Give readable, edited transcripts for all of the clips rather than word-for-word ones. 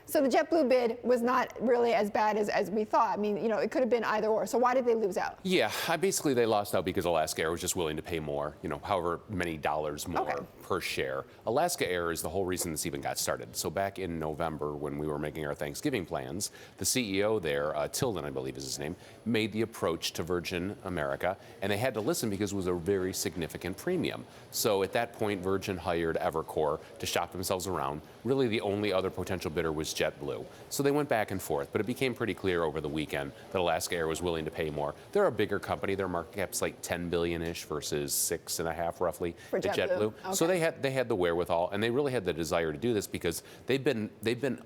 So the JetBlue bid was not really as bad as we thought. I mean, it could have been either or. So why did they lose out? Yeah, basically they lost out because Alaska Air was just willing to pay more, however many dollars more per share. Alaska Air is the whole reason this even got started. So back in November, when we were making our Thanksgiving plans, the CEO there, Tilden, I believe is his name, made the approach to Virgin America, and they had to listen because it was a very significant premium. So at that point, Virgin hired Evercore to shop themselves around. Really, the only other potential bidder was JetBlue. So they went back and forth, but it became pretty clear over the weekend that Alaska Air was willing to pay more. They're a bigger company. Their market cap's like 10 billion-ish versus 6.5 roughly for at JetBlue. Okay. So they had the wherewithal, and they really had the desire to do this because they've been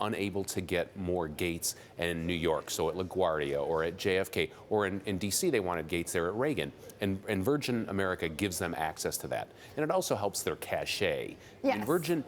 unable to get more gates in New York. So at LaGuardia or at JFK or in D.C. they wanted gates there at Reagan, and Virgin America gives them access to that, and it also helps their cachet. Yes. I mean, Virgin.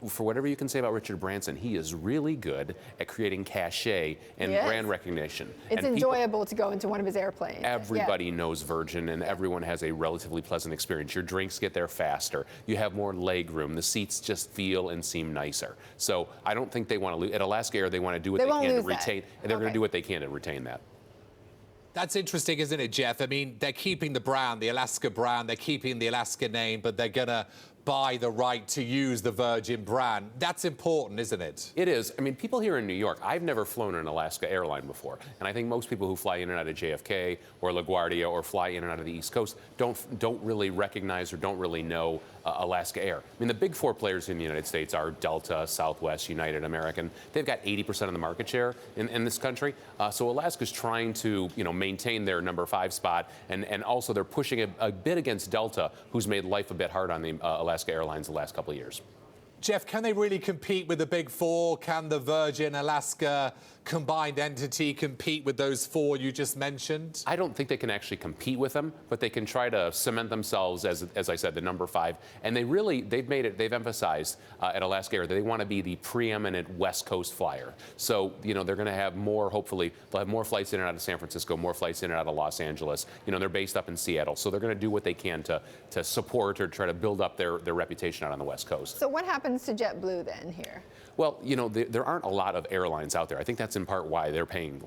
For whatever you can say about Richard Branson, he is really good at creating cachet and brand recognition. It's enjoyable to go into one of his airplanes. Everybody knows Virgin, and everyone has a relatively pleasant experience. Your drinks get there faster. You have more leg room. The seats just feel and seem nicer. So I don't think they want to lose. At Alaska Air, they want to do what they can to retain, and they're going to do what they can to retain that. That's interesting, isn't it, Jeff? I mean, they're keeping the brand, the Alaska brand. They're keeping the Alaska name, but they're going to buy the right to use the Virgin brand. That's important, isn't it? It is. I mean, people here in New York, I've never flown an Alaska airline before, and I think most people who fly in and out of JFK or LaGuardia or fly in and out of the East Coast don't really recognize or don't really know Alaska Air. I mean, the big four players in the United States are Delta, Southwest, United, American. They've got 80% of the market share in this country. So Alaska's trying to, maintain their number 5 spot, and also they're pushing a bit against Delta, who's made life a bit hard on the Alaska Airlines the last couple of years. Jeff, can they really compete with the big four? Can the Virgin Alaska combined entity compete with those four you just mentioned? I don't think they can actually compete with them, but they can try to cement themselves as I said, the number 5. And they've emphasized at Alaska Air that they want to be the preeminent West Coast flyer. So, they're going to have more, hopefully, they'll have more flights in and out of San Francisco, more flights in and out of Los Angeles. They're based up in Seattle. So they're going to do what they can to support or try to build up their reputation out on the West Coast. So what happens to JetBlue then here? Well, there aren't a lot of airlines out there. I think that's in part why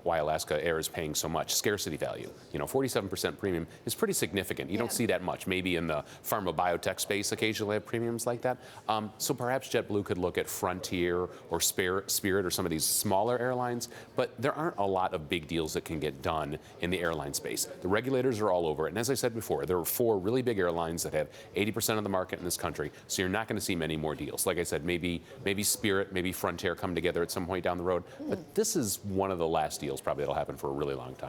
why Alaska Air is paying so much. Scarcity value. 47% premium is pretty significant. You don't see that much. Maybe in the pharma biotech space, occasionally have premiums like that. So perhaps JetBlue could look at Frontier or Spirit or some of these smaller airlines. But there aren't a lot of big deals that can get done in the airline space. The regulators are all over it. And as I said before, there are 4 really big airlines that have 80% of the market in this country. So you're not going to see many more deals. Like I said, maybe Spirit, maybe Frontier come together at some point down the road. But this is one of the last deals probably that'll happen for a really long time.